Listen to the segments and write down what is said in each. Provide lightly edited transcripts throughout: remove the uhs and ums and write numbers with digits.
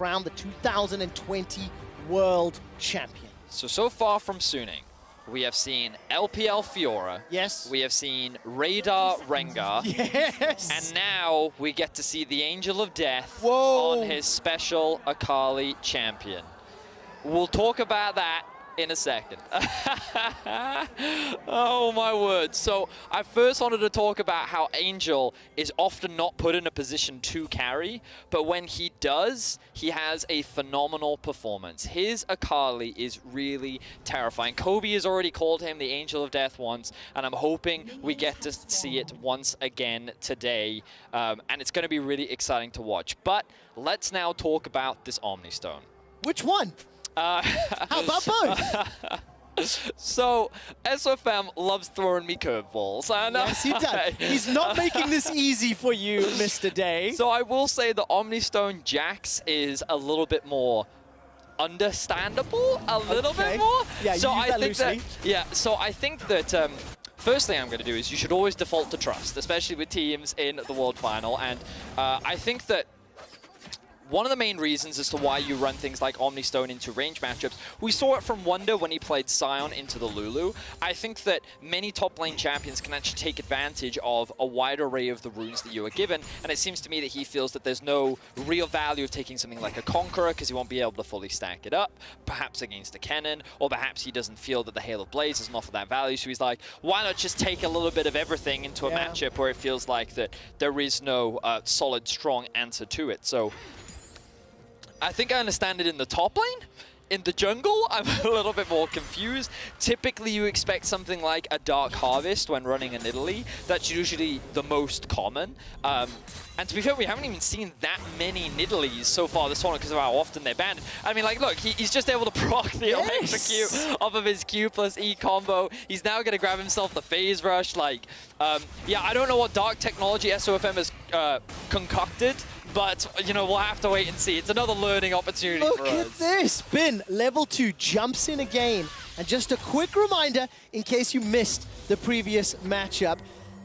crowned the 2020 World Champion. So far from Suning, we have seen LPL Fiora. Yes. We have seen Radar Rengar. Yes. And now we get to see the Angel of Death Whoa. on his special Akali champion. We'll talk about that in a second. Oh my word. So I first wanted to talk about how Angel is often not put in a position to carry, but when he does, he has a phenomenal performance. His Akali is really terrifying. Kobe has already called him the Angel of Death once, and I'm hoping we get to see it once again today. And it's going to be really exciting to watch. But let's now talk about this Omni Stone. Which one? How about both? So, SFM loves throwing me curveballs. Yes, he does. He's not making this easy for you, Mr. Day. So I will say the Omnistone Jax is a little bit more understandable, a little bit more. Yeah, so you use that loosely. So I think that first thing I'm going to do is you should always default to trust, especially with teams in the World Final. And I think that one of the main reasons as to why you run things like Omnistone into range matchups, we saw it from Wonder when he played Sion into the Lulu. I think that many top lane champions can actually take advantage of a wide array of the runes that you are given, and it seems to me that he feels that there's no real value of taking something like a Conqueror because he won't be able to fully stack it up, perhaps against a Kennen, or perhaps he doesn't feel that the Hail of Blaze doesn't offer that value, so he's like, why not just take a little bit of everything into a matchup where it feels like that there is no solid, strong answer to it. So I think I understand it in the top lane. In the jungle, I'm a little bit more confused. Typically, you expect something like a Dark Harvest when running an Italy. That's usually the most common. And to be fair, we haven't even seen that many Nidalees so far this tournament because of how often they're banned. I mean, like, look, he's just able to proc the execute off of his Q plus E combo. He's now going to grab himself the phase rush. Like, yeah, I don't know what dark technology SOFM has concocted, but, you know, we'll have to wait and see. It's another learning opportunity for us. Look at this. Bin, level 2, jumps in again. And just a quick reminder, in case you missed the previous matchup,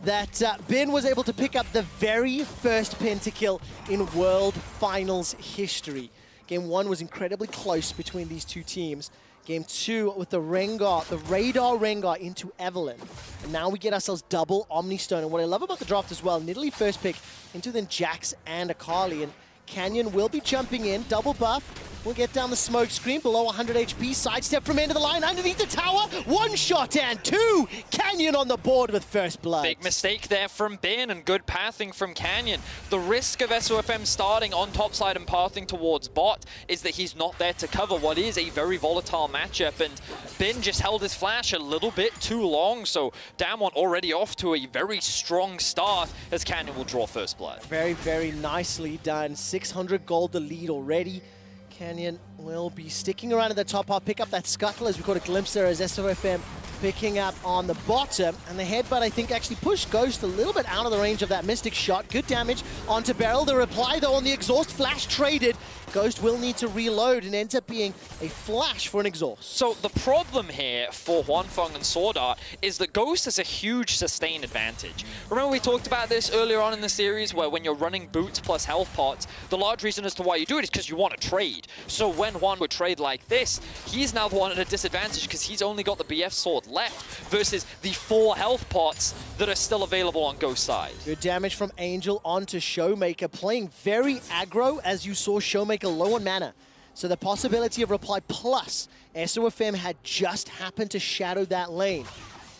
that Bin was able to pick up the very first pentakill in World Finals history. Game 1 was incredibly close between these two teams. Game 2 with the Rengar, the Radar Rengar into Evelynn. And now we get ourselves double Omnistone. And what I love about the draft as well, Nidalee first pick into then Jax and Akali. And Canyon will be jumping in, double buff. We'll get down the smoke screen, below 100 HP, sidestep from end of the line, underneath the tower, one shot and two! Canyon on the board with first blood. Big mistake there from Bin and good pathing from Canyon. The risk of SOFM starting on top side and pathing towards bot is that he's not there to cover what is a very volatile matchup, and Bin just held his flash a little bit too long, so damwon already off to a very strong start as Canyon will draw first blood. Very, very nicely done. 600 gold the lead already. Canyon will be sticking around at the top. I'll pick up that scuttle as we caught a glimpse there as SOFM picking up on the bottom. And the headbutt, I think, actually pushed Ghost a little bit out of the range of that Mystic shot. Good damage onto Beryl. The reply, though, on the exhaust flash traded. Ghost will need to reload and ends up being a flash for an exhaust. So the problem here for Huanfeng and Sword Art is that Ghost has a huge sustain advantage. Remember we talked about this earlier on in the series where when you're running boots plus health pots, the large reason as to why you do it is because you want to trade. So when Juan would trade like this, he's now the one at a disadvantage because he's only got the BF sword left versus the 4 health pots that are still available on Ghost's side. Good damage from Angel onto Showmaker, playing very aggro as you saw Showmaker low on mana. So the possibility of reply plus SOFM had just happened to shadow that lane.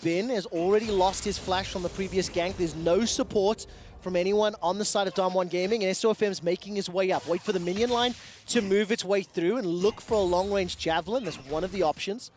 Bin has already lost his flash from the previous gank. There's no support from anyone on the side of damwon Gaming, and SOFM's making his way up. Wait for the minion line to move its way through and look for a long-range javelin. That's one of the options.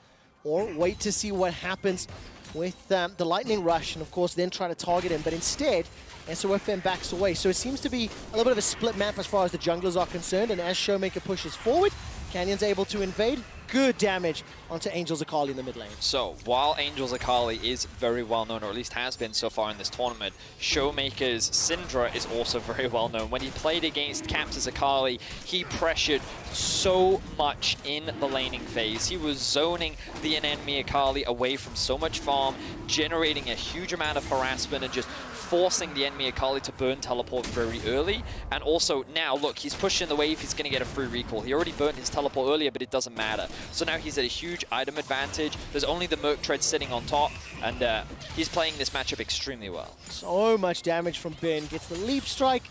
Or wait to see what happens with the lightning rush, and of course then try to target him. But instead, SOFM backs away. So it seems to be a little bit of a split map as far as the junglers are concerned, and as Showmaker pushes forward, Canyon's able to invade. good damage onto Angel's Akali in the mid lane. So, while Angel's Akali is very well known, or at least has been so far in this tournament, Showmaker's Syndra is also very well known. When he played against Caps' Akali, he pressured so much in the laning phase. He was zoning the enemy Akali away from so much farm, generating a huge amount of harassment and just forcing the enemy Akali to burn teleport very early. And also now, look, he's pushing the wave, he's going to get a free recall. He already burnt his teleport earlier, but it doesn't matter. So now he's at a huge item advantage. There's only the Merc Tread sitting on top, and he's playing this matchup extremely well. So much damage from Bin. Gets the leap strike,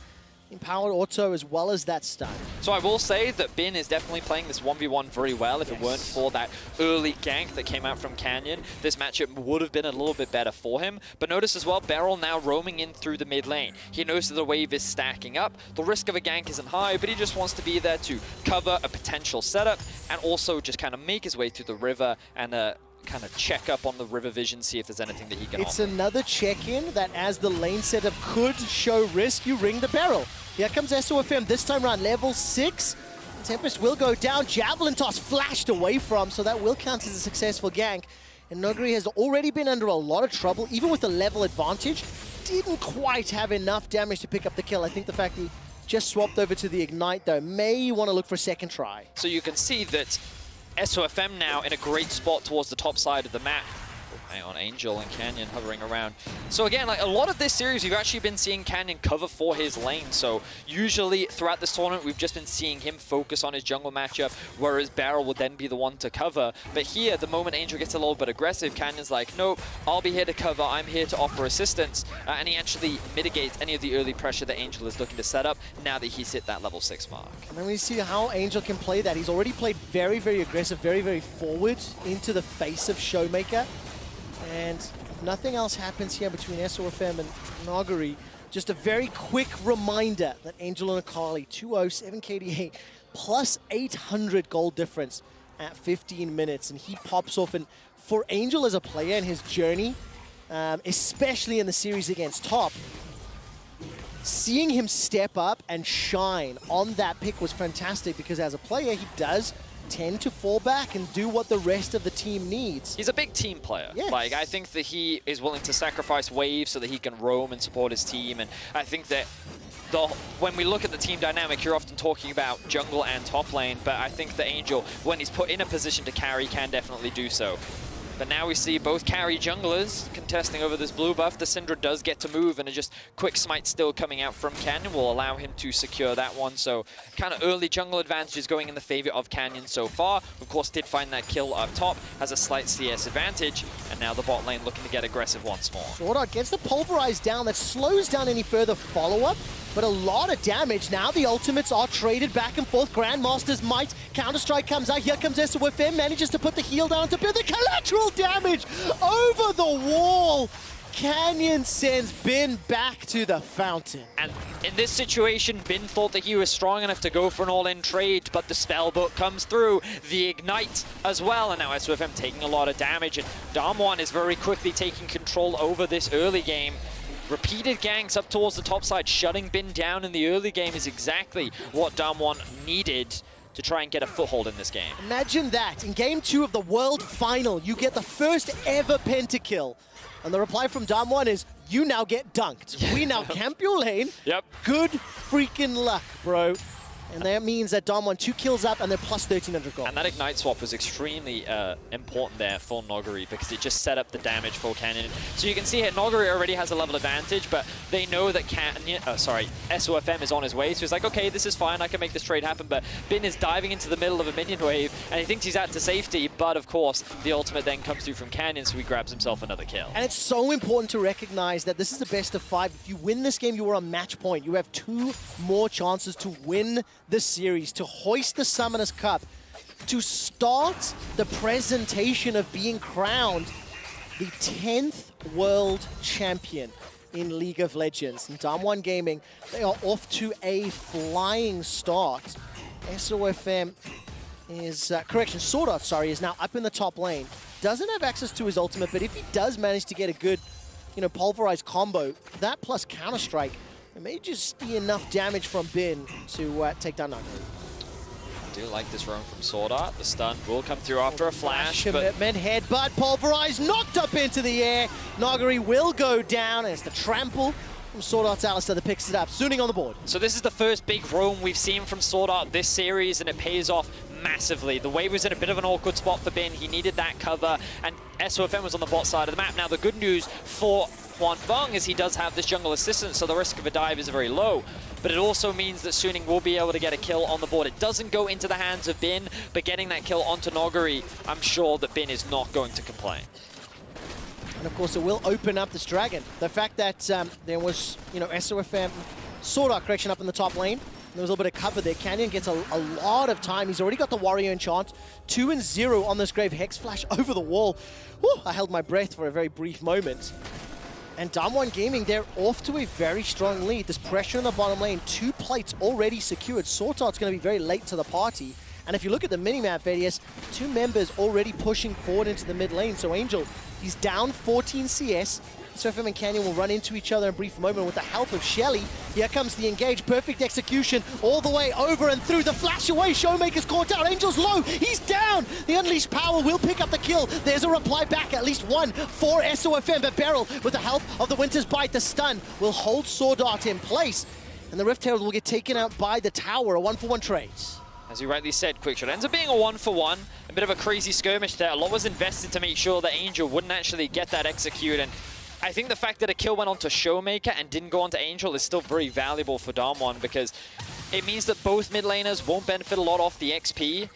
empowered auto, as well as that stun. So I will say that Bin is definitely playing this 1v1 very well. If it weren't for that early gank that came out from Canyon, this matchup would have been a little bit better for him. But notice as well, Beryl now roaming in through the mid lane. He knows that the wave is stacking up. The risk of a gank isn't high, but he just wants to be there to cover a potential setup and also just kind of make his way through the river and kind of check up on the river vision, see if there's anything that he can It's offer. another check-in that as the lane setup could show risk, you ring the barrel. Here comes SOFM this time around, level 6. Tempest will go down, Javelin Toss flashed away from, so that will count as a successful gank. And Noguri has already been under a lot of trouble, even with the level advantage. Didn't quite have enough damage to pick up the kill. I think the fact he just swapped over to the Ignite, though, may want to look for a second try. So you can see that SOFM now in a great spot towards the top side of the map. Hang on, Angel and Canyon hovering around. So again, like a lot of this series, we've actually been seeing Canyon cover for his lane. So usually throughout this tournament, we've just been seeing him focus on his jungle matchup, whereas Beryl would then be the one to cover. But here, the moment Angel gets a little bit aggressive, Canyon's like, nope, I'll be here to cover, I'm here to offer assistance. And he actually mitigates any of the early pressure that Angel is looking to set up now that he's hit that level 6 mark. And then we see how Angel can play that. He's already played very, very aggressive, very, very forward into the face of Showmaker. And if nothing else happens here between SOFM and Noguri, just a very quick reminder that Angel and Akali, 2-0, 7 KDA, plus 800 gold difference at 15 minutes. And he pops off. And for Angel as a player in his journey, especially in the series against Top, seeing him step up and shine on that pick was fantastic, because as a player, he does tend to fall back and do what the rest of the team needs. He's a big team player. Yes. Like, I think that he is willing to sacrifice waves so that he can roam and support his team. And I think that when we look at the team dynamic, you're often talking about jungle and top lane, but I think the Angel, when he's put in a position to carry, can definitely do so. But now we see both carry junglers contesting over this blue buff. The Syndra does get to move, and a just quick smite still coming out from Canyon will allow him to secure that one. So kind of early jungle advantages going in the favor of Canyon so far. Of course, did find that kill up top, has a slight CS advantage, and now the bot lane looking to get aggressive once more. Sword Art gets the Pulverize down. That slows down any further follow-up, but a lot of damage. Now the ultimates are traded back and forth. Grandmaster's Might, Counter-Strike comes out. Here comes SOFM, manages to put the heal down to build the collateral damage over the wall. Canyon sends Bin back to the fountain. And in this situation, Bin thought that he was strong enough to go for an all-in trade, but the spellbook comes through, the Ignite as well, and now SOFM taking a lot of damage, and damwon is very quickly taking control over this early game. Repeated ganks up towards the top side, shutting Bin down in the early game is exactly what damwon needed to try and get a foothold in this game. Imagine that. In game 2 of the World Final, you get the first ever pentakill. And the reply from damwon is, you now get dunked. We now camp your lane. Yep. Good freaking luck, bro. And that means that damwon 2 kills up and they're plus 1,300 gold. And that Ignite swap was extremely important there for Noguri, because it just set up the damage for Canyon. So you can see here, Noguri already has a level advantage, but they know that SOFM is on his way. So he's like, okay, this is fine, I can make this trade happen. But Bin is diving into the middle of a minion wave, and he thinks he's out to safety. But of course, the ultimate then comes through from Canyon, so he grabs himself another kill. And it's so important to recognize that this is the best of 5. If you win this game, you are on match point. You have 2 more chances to win the series, to hoist the Summoners Cup, to start the presentation of being crowned the 10th world champion in League of Legends. And damwon Gaming, they are off to a flying start. SOFM is, Sword Art, sorry, is now up in the top lane. Doesn't have access to his ultimate, but if he does manage to get a good, pulverized combo, that plus Counter-Strike, it may just be enough damage from Bin to take down Noguri. do like this roam from Sword Art. The stun will come through after a flash, but commitment, headbutt, pulverized, knocked up into the air. Nagari will go down, and it's the trample from Sword Art's Alistair that picks it up. Suning on the board. so this is the first big roam we've seen from Sword Art this series, and it pays off massively. The wave was in a bit of an awkward spot for Bin. He needed that cover, and SOFM was on the bot side of the map. Now, the good news for Hwanfeng is he does have this jungle assistance, so the risk of a dive is very low. But it also means that Suning will be able to get a kill on the board. It doesn't go into the hands of Bin, but getting that kill onto Nogari, I'm sure that Bin is not going to complain. And of course, it will open up this dragon. The fact that there was, SOFM Sword Art correction up in the top lane. There was a little bit of cover there. Canyon gets a lot of time. He's already got the Warrior enchant. 2-0 on this Grave Hex Flash over the wall. Whew, I held my breath for a very brief moment. And damwon Gaming, they're off to a very strong lead. There's pressure in the bottom lane. 2 plates already secured. Sword Art's going to be very late to the party. And if you look at the minimap, Vedius, 2 members already pushing forward into the mid lane. So Angel, he's down 14 CS. SOFM and Canyon will run into each other in a brief moment with the help of Shelly. Here comes the engage, perfect execution, all the way over and through. The flash away, Showmaker's caught out, Angel's low, he's down! The Unleashed Power will pick up the kill. There's a reply back, at least one for SOFM, but Beryl, with the help of the Winter's Bite, the stun, will hold Sword Art in place. And the Rift Herald will get taken out by the tower, a 1-for-1 trade. As you rightly said, Quickshot ends up being a 1-for-1. A bit of a crazy skirmish there. A lot was invested to make sure that Angel wouldn't actually get that execute. And I think the fact that a kill went on to Showmaker and didn't go on to Angel is still very valuable for damwon, because it means that both mid laners won't benefit a lot off the XP.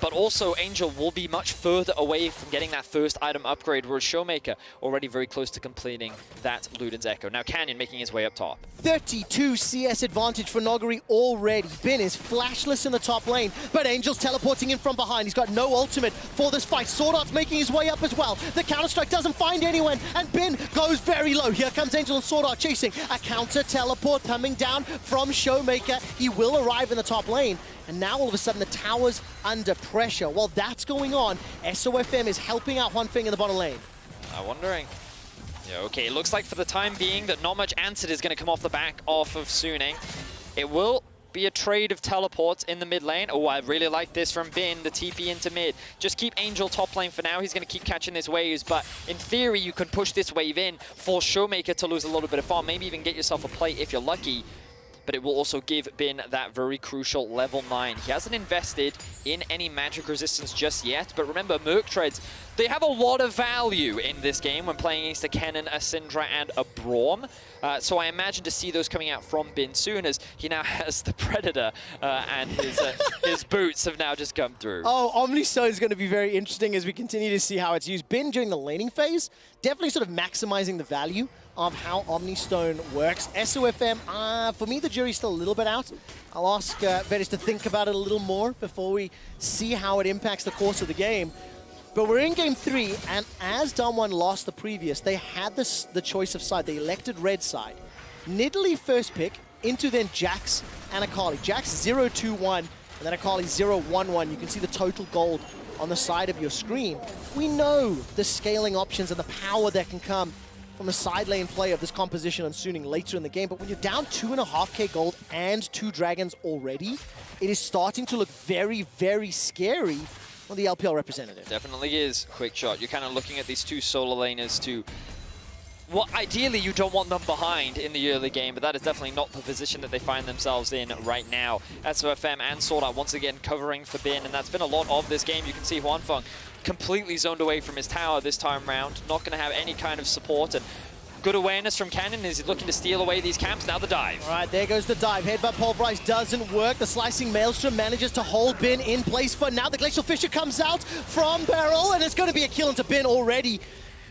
But also, Angel will be much further away from getting that first item upgrade, whereas Showmaker already very close to completing that Luden's Echo. Now Canyon making his way up top. 32 CS advantage for Nogari already. Bin is flashless in the top lane, but Angel's teleporting in from behind. He's got no ultimate for this fight. Sword Art's making his way up as well. The counter-strike doesn't find anyone, and Bin goes very low. Here comes Angel and Sword Art chasing. A counter-teleport coming down from Showmaker. He will arrive in the top lane. And now all of a sudden the tower's under pressure. While that's going on, SOFM is helping out Hwanfeng in the bottom lane. I'm wondering. Yeah, okay, it looks like for the time being that not much answer is going to come off the back off of Suning. It will be a trade of teleports in the mid lane. Oh, I really like this from Bin, the TP into mid. Just keep Angel top lane for now. He's going to keep catching these waves, but in theory, you can push this wave in, force Showmaker to lose a little bit of farm, maybe even get yourself a plate if you're lucky. But it will also give Bin that very crucial level 9. He hasn't invested in any magic resistance just yet, but remember, Merc Treads, they have a lot of value in this game when playing against a Kennen, a Syndra, and a Braum. So I imagine to see those coming out from Bin soon, as he now has the Predator, and his boots have now just come through. Oh, Omnistone is going to be very interesting as we continue to see how it's used. Bin during the laning phase, definitely sort of maximizing the value of how Omnistone works. SOFM, for me, the jury's still a little bit out. I'll ask Vetis to think about it a little more before we see how it impacts the course of the game. But we're in game 3, and as damwon lost the previous, they had the choice of side. They elected red side. Nidalee first pick, into then Jax and Akali. Jax 0-2-1, and then Akali 0-1-1. You can see the total gold on the side of your screen. We know the scaling options and the power that can come from a side lane play of this composition on Suning later in the game, but when you're down 2.5k gold and 2 dragons already, it is starting to look very, very scary on the LPL representative. Definitely is, Quickshot. You're kind of looking at these 2 solo laners to... Well, ideally, you don't want them behind in the early game, but that is definitely not the position that they find themselves in right now. SOFM and Sword Art once again covering for Bin, and that's been a lot of this game. You can see Hwanfeng completely zoned away from his tower this time round, not going to have any kind of support, and good awareness from Cannon as he's looking to steal away these camps. Now the dive. All right, there goes the dive. Headbutt pulverize doesn't work. The slicing Maelstrom manages to hold Bin in place for now. The Glacial Fissure comes out from Beryl, and it's going to be a kill into Bin already.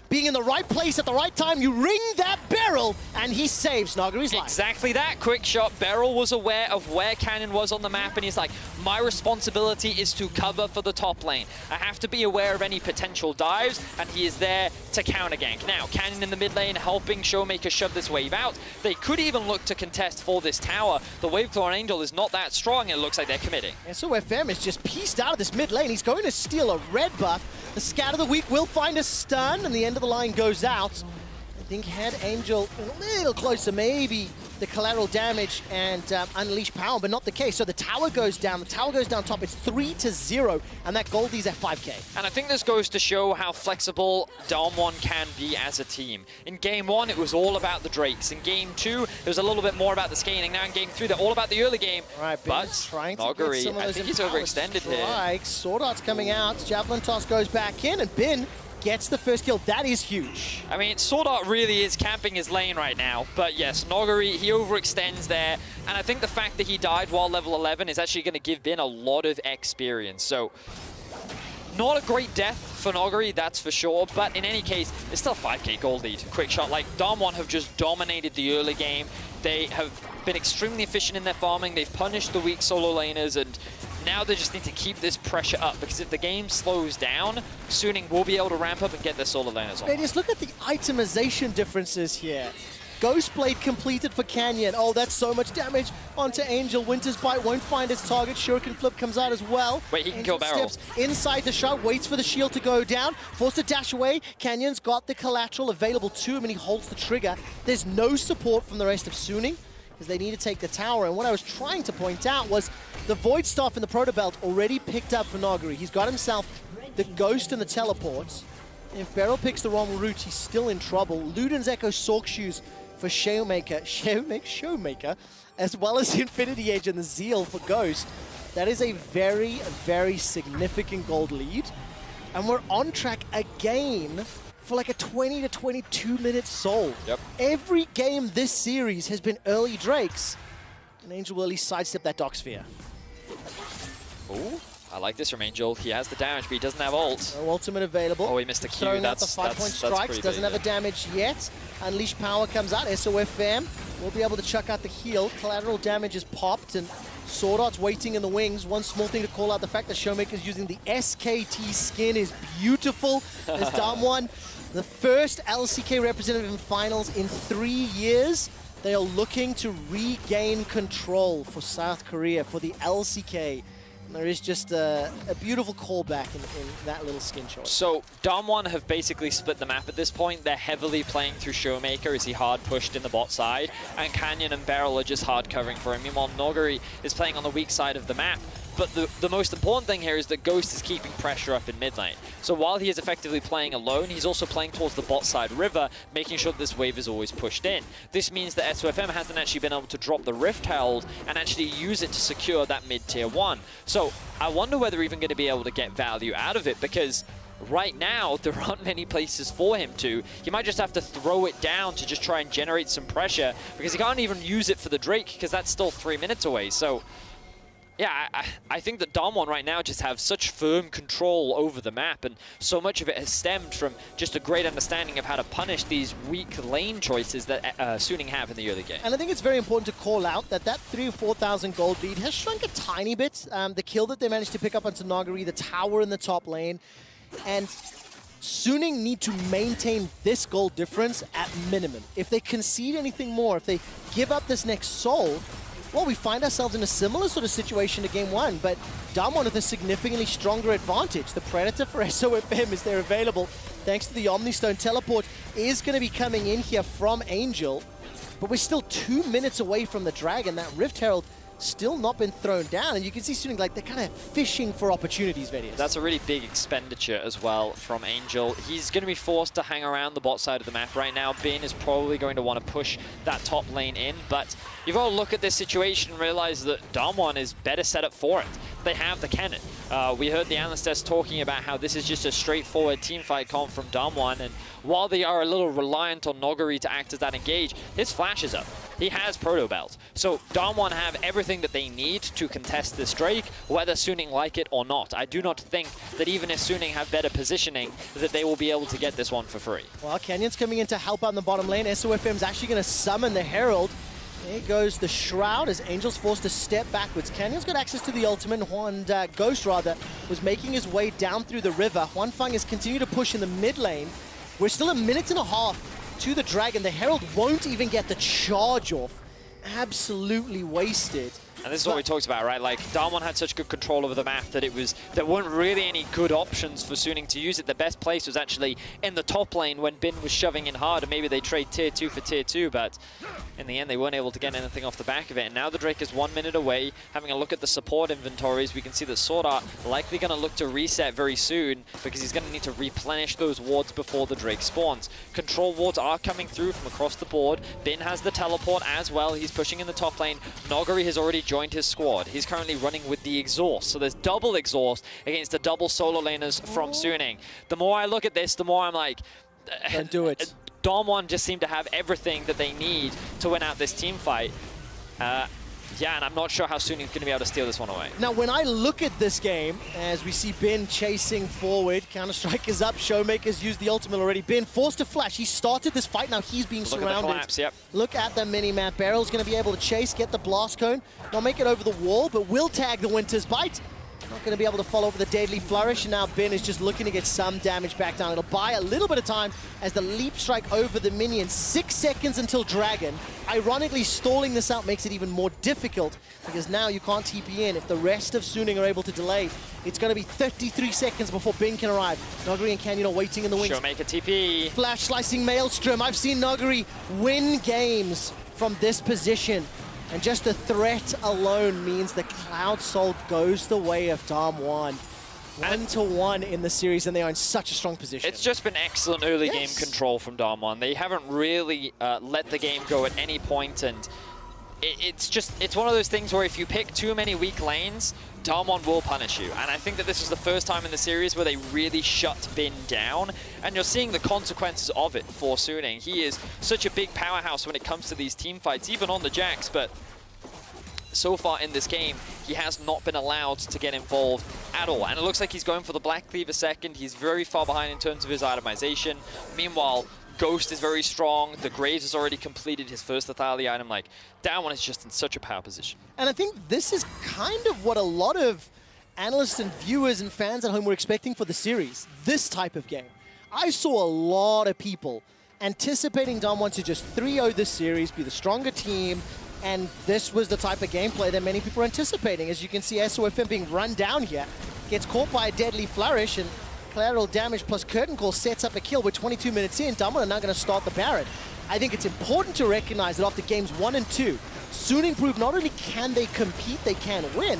Being in the right place at the right time, you ring that barrel, and he saves Nagari's life. Exactly that, Quickshot. Beryl was aware of where Cannon was on the map, and he's like, my responsibility is to cover for the top lane. I have to be aware of any potential dives, and he is there to counter gank. Now, Cannon in the mid lane helping Showmaker shove this wave out. They could even look to contest for this tower. The Waveclaw on Angel is not that strong, and it looks like they're committing. SOFM is just pieced out of this mid lane. He's going to steal a red buff. The Scat of the Week will find a stun, and the end of the line goes out. think had Angel a little closer, maybe the collateral damage and unleash power, but not the case. So the tower goes down. The tower goes down top. It's 3-0, and that Goldie's at 5K. And I think this goes to show how flexible damwon can be as a team. In game 1, it was all about the Drakes. In game 2, it was a little bit more about the scaling. Now in game 3, they're all about the early game. All right, but trying to Noguri, get some of I those think he's overextended here. Sword Art's coming out. Javelin toss goes back in, and Bin gets the first kill. That is huge. I mean, Sword Art really is camping his lane right now. But yes, Noguri, he overextends there. And I think the fact that he died while level 11 is actually going to give Bin a lot of experience. So, not a great death for Noguri, that's for sure. But in any case, it's still a 5K gold lead. Quick shot. Like, damwon have just dominated the early game. They have been extremely efficient in their farming. They've punished the weak solo laners, and now they just need to keep this pressure up, because if the game slows down, Suning will be able to ramp up and get their solo laners on. Just look at the itemization differences here. Ghost Blade completed for Canyon. Oh, that's so much damage onto Angel. Winter's Bite won't find his target. Shuriken Flip comes out as well. Wait, he can Angel kill Barrel. Steps inside the shot, waits for the shield to go down. Forced to dash away. Canyon's got the collateral available to him, and he holds the trigger. There's no support from the rest of Suning, because they need to take the tower. And what I was trying to point out was the Void Staff in the Proto Belt already picked up for Noguri. He's got himself the Ghost and the Teleports. If Beryl picks the wrong route, he's still in trouble. Luden's Echo Sork Shoes for Showmaker, as well as Infinity Edge and the Zeal for Ghost. That is a very, very significant gold lead. And we're on track again for like a 20 to 22 minute soul. Yep. Every game this series has been early Drakes, and Angel will at least sidestep that Dock Sphere. Ooh, I like this from Angel. He has the damage, but he doesn't have ult. No ultimate available. Oh, he missed a Q. Throwing out That's the 5-point strikes. creepy, Doesn't have a damage yet. Unleash Power comes out. SOFM will be able to chuck out the heal. Collateral damage is popped, and Sword Art's waiting in the wings. One small thing to call out, the fact that Showmaker's using the SKT skin is beautiful. As damwon, the first LCK representative in finals in 3 years. They are looking to regain control for South Korea, for the LCK. And there is just a beautiful callback in that little skin shot. So damwon have basically split the map at this point. They're heavily playing through Showmaker as he hard pushed in the bot side, and Canyon and Beryl are just hard covering for him. Meanwhile, Noguri is playing on the weak side of the map. But the most important thing here is that Ghost is keeping pressure up in mid lane. So while he is effectively playing alone, he's also playing towards the bot side river, making sure that this wave is always pushed in. This means that SOFM hasn't actually been able to drop the Rift Herald and actually use it to secure that mid tier 1. So I wonder whether we're even going to be able to get value out of it, because right now, there aren't many places for him to. He might just have to throw it down to just try and generate some pressure, because he can't even use it for the Drake, because that's still 3 minutes away. So yeah, I think that damwon right now just have such firm control over the map, and so much of it has stemmed from just a great understanding of how to punish these weak lane choices that Suning have in the early game. And I think it's very important to call out that 3,000 or 4,000 gold lead has shrunk a tiny bit. The kill that they managed to pick up onto Noguri, the tower in the top lane, and Suning need to maintain this gold difference at minimum. If they concede anything more, if they give up this next soul, well, we find ourselves in a similar sort of situation to game 1, but damwon with a significantly stronger advantage. The Predator for SOFM is there available, thanks to the Omnistone. Teleport is going to be coming in here from Angel, but we're still 2 minutes away from the Dragon. That Rift Herald still not been thrown down, and you can see Suning, like, they're kind of fishing for opportunities, Vedius. That's a really big expenditure as well from Angel. He's going to be forced to hang around the bot side of the map right now. Bin is probably going to want to push that top lane in, but you've got to look at this situation and realize that damwon is better set up for it. They have the cannon. We heard the analyst desk talking about how this is just a straightforward teamfight comp from damwon, and while they are a little reliant on Noguri to act as that engage, his flash is up. He has Proto Belt. So damwon have everything that they need to contest this Drake, whether Suning like it or not. I do not think that even if Suning have better positioning, that they will be able to get this one for free. Well, Canyon's coming in to help out in the bottom lane. SOFM's actually going to summon the Herald. There goes the Shroud as Angel's forced to step backwards. Canyon's got access to the ultimate. Ghost was making his way down through the river. Huanfeng has continued to push in the mid lane. We're still a minute and a half to the Dragon. The Herald won't even get the charge off. Absolutely wasted. And this is what we talked about, right? Like, damwon had such good control over the map that there weren't really any good options for Suning to use it. The best place was actually in the top lane when Bin was shoving in hard, and maybe they trade tier 2 for tier 2, but in the end, they weren't able to get anything off the back of it. And now the Drake is 1 minute away. Having a look at the support inventories, we can see that Sword Art likely going to look to reset very soon because he's going to need to replenish those wards before the Drake spawns. Control wards are coming through from across the board. Bin has the teleport as well. He's pushing in the top lane. Noguri has already joined his squad. He's currently running with the exhaust. So there's double exhaust against the double solo laners from Suning. The more I look at this, the more I'm like, don't do it. damwon just seem to have everything that they need to win out this team fight. Yeah, and I'm not sure how Suning's going to be able to steal this one away. Now, when I look at this game, as we see Bin chasing forward, Counter-Strike is up, Showmaker's used the ultimate already. Bin forced to flash. He started this fight, now he's being surrounded. Look at the collapse, yep. Look at the mini-map. Barrel's going to be able to chase, get the blast cone. Not make it over the wall, but will tag the Winter's Bite. Not going to be able to follow over the Deadly Flourish, and now Bin is just looking to get some damage back down. It'll buy a little bit of time as the Leap Strike over the minion. 6 seconds until Dragon. Ironically, stalling this out makes it even more difficult because now you can't TP in. If the rest of Suning are able to delay, it's going to be 33 seconds before Bin can arrive. Noguri and Canyon are waiting in the wings. Showmaker TP. Flash slicing Maelstrom. I've seen Noguri win games from this position. And just the threat alone means the Cloud Soul goes the way of damwon. 1-1 in the series, and they are in such a strong position. It's just been excellent early game control from damwon. They haven't really let the game go at any point, and it's one of those things where if you pick too many weak lanes, damwon will punish you. And I think that this is the first time in the series where they really shut Bin down, and you're seeing the consequences of it for Suning. He is such a big powerhouse when it comes to these team fights, even on the Jax, but so far in this game, he has not been allowed to get involved at all. And it looks like he's going for the Black Cleaver second. He's very far behind in terms of his itemization. Meanwhile, Ghost is very strong. The Graves has already completed his first Lethality item. Like, damwon is just in such a power position. And I think this is kind of what a lot of analysts and viewers and fans at home were expecting for the series. This type of game. I saw a lot of people anticipating damwon to just 3-0 this series, be the stronger team, and this was the type of gameplay that many people were anticipating. As you can see, SOFM being run down here, gets caught by a Deadly Flourish, and collateral damage plus Curtain Call sets up a kill. We're 22 minutes in. damwon are now going to start the Baron. I think it's important to recognize that after games 1 and 2, Suning proved not only can they compete, they can win,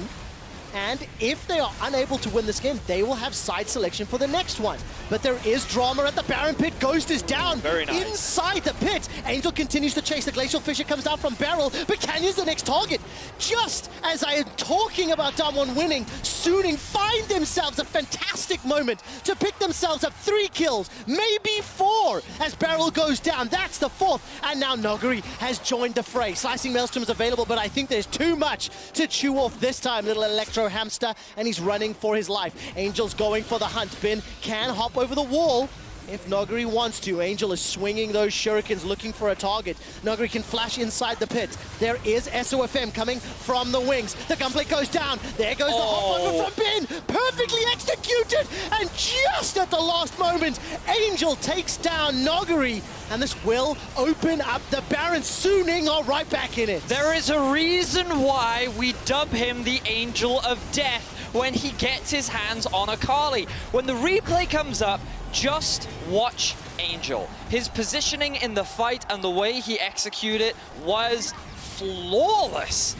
and if they are unable to win this game, they will have side selection for the next one. But there is drama at the Baron pit. Ghost is down. Very nice. Inside the pit. Angel continues to chase. The Glacial Fissure comes down from Barrel, but Canyon's the next target. Just as I am talking about damwon winning, Suning find themselves a fantastic moment to pick themselves up 3 kills, maybe 4, as Barrel goes down. That's the 4th. And now Noguri has joined the fray. Slicing Maelstrom is available, but I think there's too much to chew off this time. Little Electro Hamster, and he's running for his life. Angel's going for the hunt. Bin can hop over the wall if Noguri wants to. Angel is swinging those shurikens, looking for a target. Noguri can flash inside the pit. There is SOFM coming from the wings. The gunplate goes down. There goes the hop over from Bin. Perfectly executed, and just at the last moment, Angel takes down Noguri, and this will open up the Baron. Suning are right back in it. There is a reason why we dub him the Angel of Death when he gets his hands on Akali. When the replay comes up, just watch Angel. His positioning in the fight and the way he executed was flawless.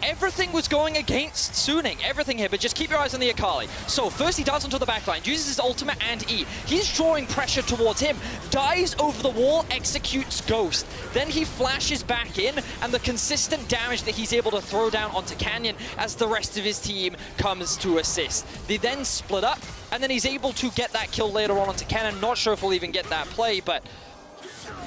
Everything was going against Suning, everything here, but just keep your eyes on the Akali. So first he dives onto the backline, uses his ultimate and E. He's drawing pressure towards him, dives over the wall, executes Ghost. Then he flashes back in, and the consistent damage that he's able to throw down onto Canyon as the rest of his team comes to assist. They then split up, and then he's able to get that kill later on onto Cannon. Not sure if we'll even get that play, but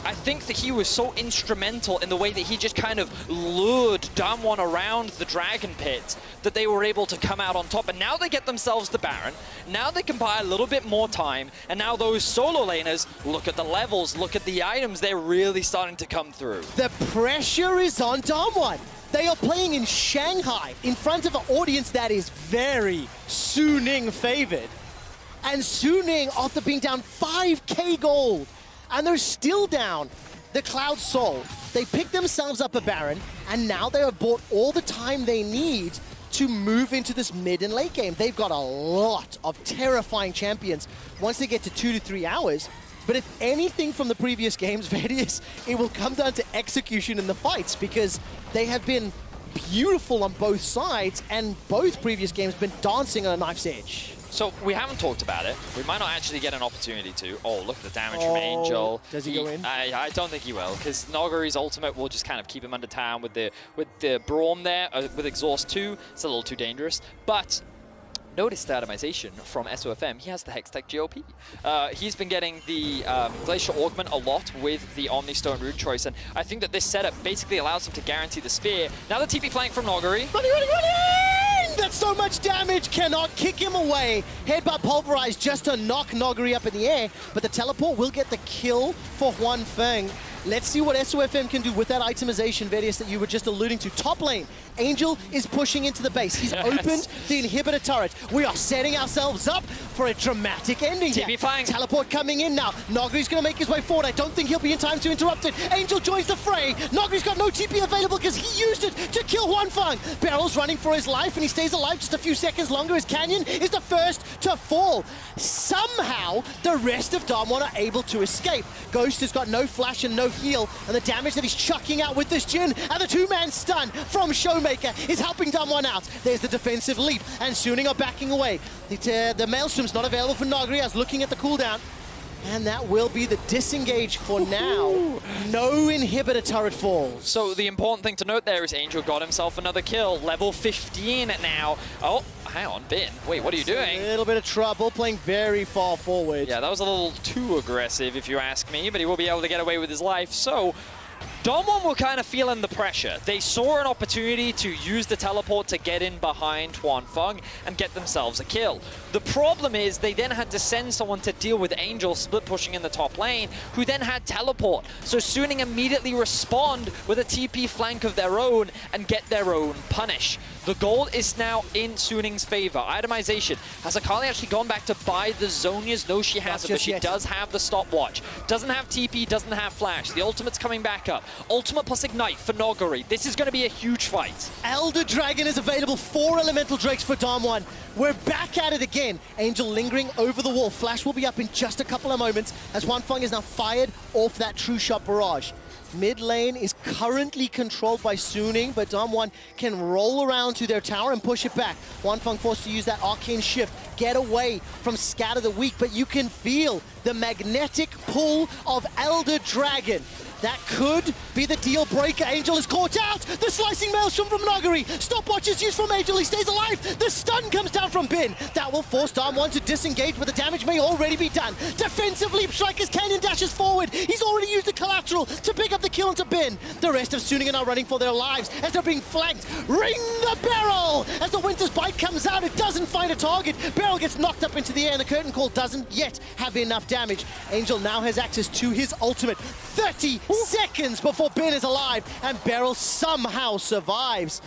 I think that he was so instrumental in the way that he just kind of lured damwon around the Dragon Pit that they were able to come out on top. And now they get themselves the Baron. Now they can buy a little bit more time. And now those solo laners, look at the levels, look at the items, they're really starting to come through. The pressure is on damwon. They are playing in Shanghai in front of an audience that is very Suning favored. And Suning, after being down 5k gold, and they're still down the Cloud Soul. They picked themselves up a Baron, and now they have bought all the time they need to move into this mid and late game. They've got a lot of terrifying champions once they get to 2 to 3 hours. But if anything from the previous games, Vedius, it will come down to execution in the fights, because they have been beautiful on both sides, and both previous games have been dancing on a knife's edge. So we haven't talked about it. We might not actually get an opportunity to. Oh, look at the damage from Angel. Does he go in? I don't think he will, because Nogari's ultimate will just kind of keep him under town with the Braum there, with Exhaust 2. It's a little too dangerous. But notice the atomization from SOFM. He has the Hextech GOP. He's been getting the Glacial Augment a lot with the Omnistone Rune choice, and I think that this setup basically allows him to guarantee the spear. Now the TP flank from Nogari. Running! That's so much damage, cannot kick him away. Headbutt pulverized just to knock Nogari up in the air, but the teleport will get the kill for Hwanfeng. Let's see what SOFM can do with that itemization, Vedius, that you were just alluding to. Top lane, Angel is pushing into the base. He's opened the inhibitor turret. We are setting ourselves up for a dramatic ending here. TP flying. Teleport coming in now. Nogari's going to make his way forward. I don't think he'll be in time to interrupt it. Angel joins the fray. Nogari's got no TP available because he used it to kill Hwanfeng. Barrel's running for his life, and he stays alive just a few seconds longer as Canyon is the first to fall. Somehow, the rest of damwon are able to escape. Ghost has got no flash and no heal, and the damage that he's chucking out with this Jhin and the two-man stun from Showmaker is helping damwon out. There's the defensive leap, and Suning are backing away. The Maelstrom's not available for Nogari. I was looking at the cooldown, and that will be the disengage for now. No inhibitor turret falls. So the important thing to note there is Angel got himself another kill. Level 15 now. Oh, hang on, Bin. Wait, what are you doing? A little bit of trouble, playing very far forward. Yeah, that was a little too aggressive, if you ask me, but he will be able to get away with his life. So damwon were kind of feeling the pressure. They saw an opportunity to use the teleport to get in behind Hwanfeng and get themselves a kill. The problem is they then had to send someone to deal with Angel split pushing in the top lane, who then had teleport. So Suning immediately respond with a TP flank of their own and get their own punish. The goal is now in Suning's favor. Itemization. Has Akali actually gone back to buy the Zhonya's? No, she hasn't, but she does have the stopwatch. Doesn't have TP, doesn't have flash. The ultimate's coming back up. Ultimate plus Ignite for Nogari. This is going to be a huge fight. Elder Dragon is available. 4 Elemental Drakes for damwon. We're back at it again. Angel lingering over the wall. Flash will be up in just a couple of moments as Hwanfeng is now fired off that True Shot barrage. Mid lane is currently controlled by Suning, but damwon can roll around to their tower and push it back. Hwanfeng forced to use that arcane shift, get away from Scatter the Weak, but you can feel the magnetic pull of Elder Dragon. That could be the deal breaker. Angel is caught out. The slicing maelstrom from Nogari. Stopwatch is used from Angel. He stays alive. The stun comes down from Bin. That will force damwon to disengage, but the damage may already be done. Defensive leap strike as Canyon dashes forward. He's already used the collateral to pick up the kill into Bin. The rest of Suning are now running for their lives as they're being flanked. Ring the barrel! As the Winter's Bite comes out, it doesn't find a target. Barrel gets knocked up into the air, and the curtain call doesn't yet have enough damage. Angel now has access to his ultimate. 30 seconds before Bin is alive, and Barrel somehow survives.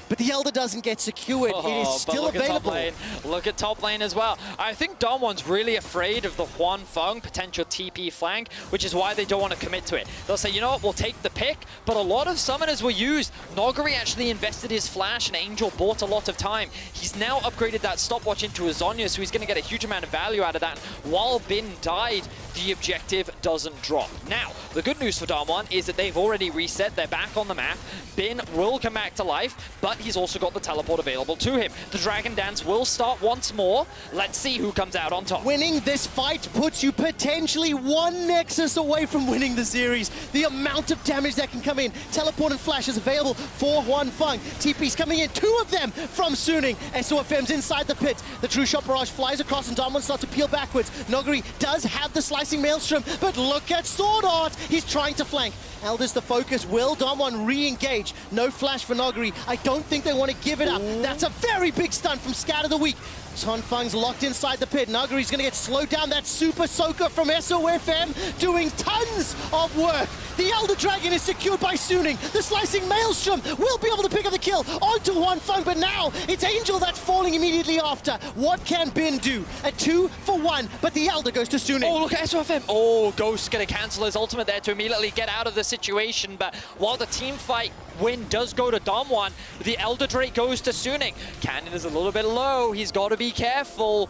But the Elder doesn't get secured. It is still available. Look at top lane as well. I think damwon's really afraid of the Hwanfeng potential TP flank, which is why they don't want to commit to it. They'll say, you know what, we'll take the pick, but a lot of summoners were used. Nogari actually invested his flash, and Angel bought a lot of time. He's now upgraded that stopwatch into a Zhonya, so he's going to get a huge amount of value out of that. While Bin died, the objective doesn't drop. Now, the good news for damwon is that they've already reset. They're back on the map. Bin will come back to life, but he's also got the teleport available to him. The Dragon Dance will start once more. Let's see who comes out on top. Winning this fight puts you potentially 1 Nexus away from winning the series. The amount of damage that can come in. Teleport and Flash is available for Hwanfeng. TP's coming in, 2 of them from Suning. SOFM's inside the pit. The True Shot barrage flies across, and damwon starts to peel backwards. Nogari does have the slicing maelstrom, but look at Sword Art. He's trying to flank. Elder's the focus. Will damwon re-engage? No flash for Nogari. I don't think they want to give it up. That's a very big stun from Scatter the Weak. drops. Honfeng's locked inside the pit. Nuggery's gonna get slowed down. That super soaker from SOFM doing tons of work. The Elder Dragon is secured by Suning. The slicing Maelstrom will be able to pick up the kill onto Honfeng, but now it's Angel that's falling immediately after. What can Bin do? A 2-for-1, but the Elder goes to Suning. Oh, look at SOFM. Oh, Ghost gonna cancel his ultimate there to immediately get out of the situation, but while the team fight win does go to damwon, the Elder Drake goes to Suning. Cannon is a little bit low. He's got to be careful.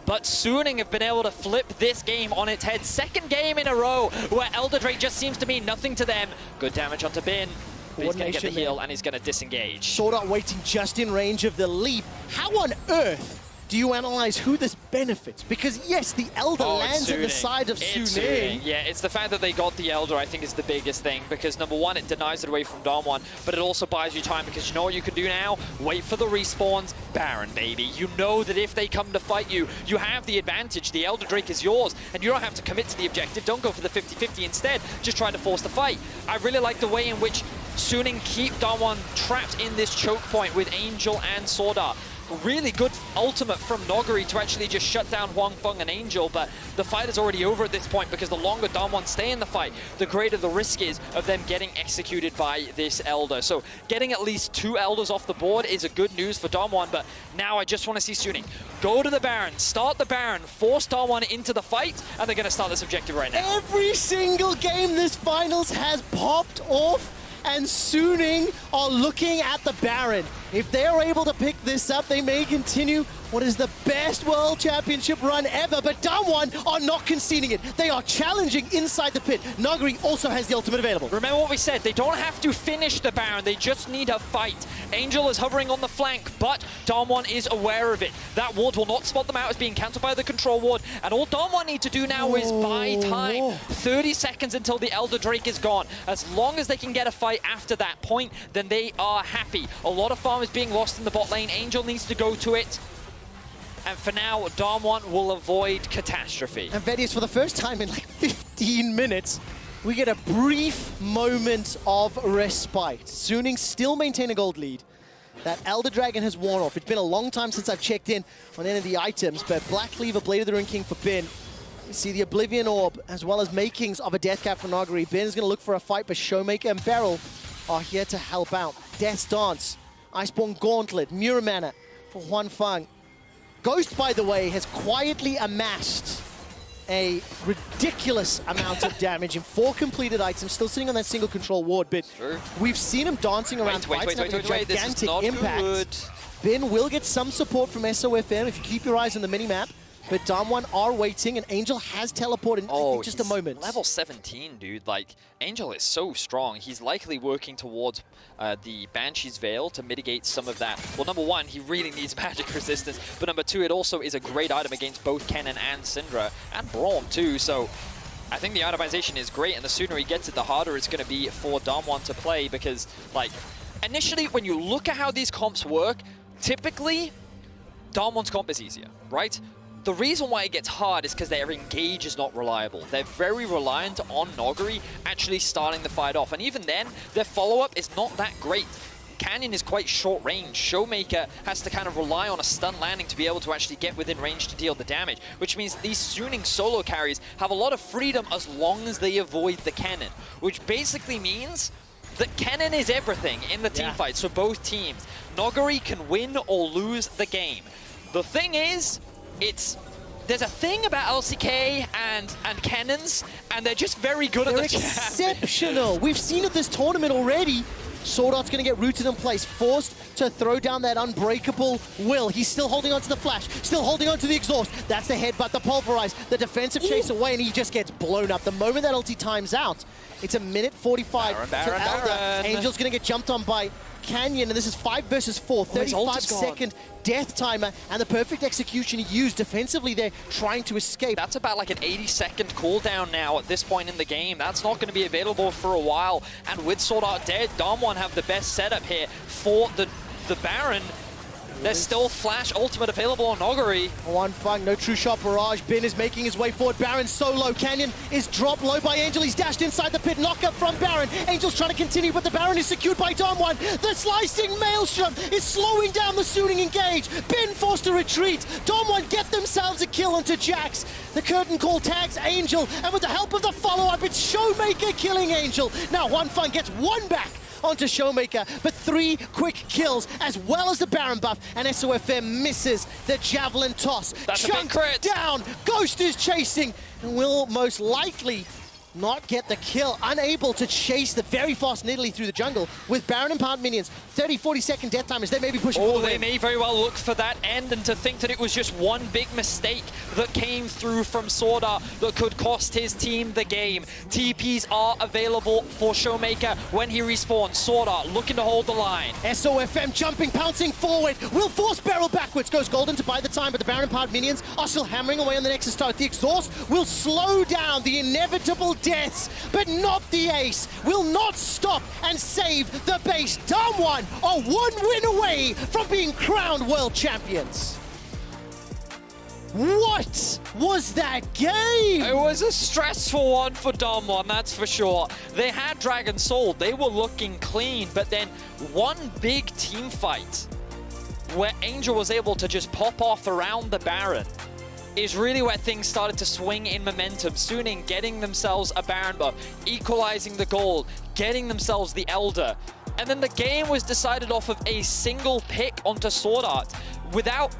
But Suning have been able to flip this game on its head. Second game in a row where Elder Drake just seems to mean nothing to them. Good damage onto Bin. But he's going to get the heal and he's going to disengage. Sword Art waiting just in range of the leap. How on earth do you analyze who this benefits? Because yes, the Elder lands at the side of Suning. Yeah, it's the fact that they got the Elder, I think, is the biggest thing. Because number one, it denies it away from damwon, but it also buys you time because you know what you can do now? Wait for the respawns. Baron, baby. You know that if they come to fight you, you have the advantage. The Elder Drake is yours, and you don't have to commit to the objective. Don't go for the 50-50 instead. Just try to force the fight. I really like the way in which Suning keep damwon trapped in this choke point with Angel and Sword Art. Really good ultimate from Noguri to actually just shut down Honfeng and Angel, but the fight is already over at this point because the longer damwon stay in the fight, the greater the risk is of them getting executed by this Elder. So getting at least 2 Elders off the board is a good news for damwon, but now I just want to see Suning go to the Baron, start the Baron, force damwon into the fight, and they're going to start this objective right now. Every single game this finals has popped off, and Suning are looking at the Baron. If they are able to pick this up, they may continue what is the best World Championship run ever, but damwon are not conceding it. They are challenging inside the pit. Nuguri also has the ultimate available. Remember what we said, they don't have to finish the Baron, they just need a fight. Angel is hovering on the flank, but damwon is aware of it. That ward will not spot them out as being countered by the control ward, and all damwon need to do now is buy time. 30 seconds until the Elder Drake is gone. As long as they can get a fight after that point, then they are happy. A lot of farmers being lost in the bot lane. Angel needs to go to it. And for now, damwon will avoid catastrophe. And Vedius, for the first time in like 15 minutes, we get a brief moment of respite. Suning still maintain a gold lead. That Elder Dragon has worn off. It's been a long time since I've checked in on any of the items, but Black Cleaver, Blade of the Ruin King for Bin. You see the Oblivion Orb, as well as makings of a Death Cap for Noguri. Bin is going to look for a fight, but Showmaker and Beryl are here to help out. Death's Dance, Iceborne Gauntlet, Muramana for Honfeng. Ghost, by the way, has quietly amassed a ridiculous amount of damage in 4 completed items, still sitting on that single control ward, but we've seen him dancing around fights and having a gigantic impact. Bin will get some support from SOFM if you keep your eyes on the minimap, but damwon are waiting, and Angel has teleported in I think just a moment. Level 17, dude. Like, Angel is so strong. He's likely working towards the Banshee's Veil to mitigate some of that. Well, number one, he really needs magic resistance, but number two, it also is a great item against both Kennen and Syndra, and Braum too, so I think the itemization is great, and the sooner he gets it, the harder it's going to be for damwon to play, because, like, initially, when you look at how these comps work, typically, damwon's comp is easier, right? The reason why it gets hard is because their engage is not reliable. They're very reliant on Noguri actually starting the fight off. And even then, their follow-up is not that great. Canyon is quite short range. Showmaker has to kind of rely on a stun landing to be able to actually get within range to deal the damage, which means these Suning solo carries have a lot of freedom as long as they avoid the cannon, which basically means that Cannon is everything in the team fight, so both teams. Noguri can win or lose the game. The thing is, there's a thing about LCK and cannons, and they're just very good at the jab. They're exceptional. We've seen it this tournament already. Sword Art's going to get rooted in place, forced to throw down that unbreakable will. He's still holding on to the flash, still holding on to the exhaust. That's the headbutt, the pulverize, the defensive chase away, and he just gets blown up. The moment that ulti times out, it's a minute 45 to Elder. Angel's going to get jumped on by Canyon, and this is 5 versus 4, 35-second death timer, and the perfect execution he used defensively there, trying to escape. That's about like an 80-second cooldown now at this point in the game. That's not going to be available for a while, and with Sword Art dead, damwon have the best setup here for the Baron. There's still Flash Ultimate available on Noguri. One Fung, no true shot barrage. Bin is making his way forward. Baron solo. Canyon is dropped low by Angel. He's dashed inside the pit. Knockup from Baron. Angel's trying to continue, but the Baron is secured by damwon. The slicing Maelstrom is slowing down the Suning engage. Bin forced to retreat. damwon get themselves a kill onto Jax. The curtain call tags Angel, and with the help of the follow-up, it's Showmaker killing Angel. Now One Fung gets one back onto Showmaker, but 3 quick kills, as well as the Baron buff, and SOFM misses the Javelin toss. That's a big crit. Down, Ghost is chasing, and will most likely not get the kill, unable to chase the very fast Nidalee through the jungle with Baron and Part minions. 30-40 second death timers, they may be pushing Oh, for the they win. may very well look for that end, and to think that it was just one big mistake that came through from Sword Art that could cost his team the game. TPs are available for Showmaker when he respawns. Sword Art looking to hold the line. SOFM jumping, pouncing forward, will force barrel backwards, goes golden to buy the time, but the Baron and Part minions are still hammering away on the Nexus start. The exhaust will slow down the inevitable deaths, but not the ace. Will not stop and save the base. damwon are 1 win away from being crowned world champions. What was that game? It was a stressful one for damwon, that's for sure. They had Dragon Soul, they were looking clean, but then one big team fight where Angel was able to just pop off around the Baron is really where things started to swing in momentum. Suning getting themselves a Baron buff, equalizing the gold, getting themselves the Elder. And then the game was decided off of a single pick onto Sword Art. Without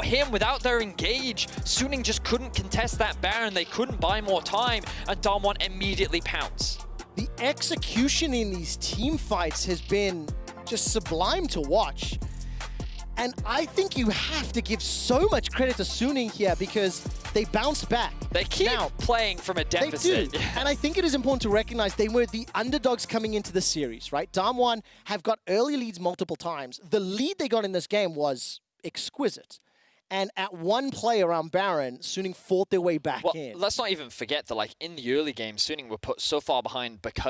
him, without their engage, Suning just couldn't contest that Baron. They couldn't buy more time, and damwon immediately pounced. The execution in these team fights has been just sublime to watch. And I think you have to give so much credit to Suning here because they bounced back. They keep playing from a deficit. They do. And I think it is important to recognize they were the underdogs coming into the series, right? damwon have got early leads multiple times. The lead they got in this game was exquisite. And at one play around Baron, Suning fought their way back in. Let's not even forget that, like, in the early game, Suning were put so far behind because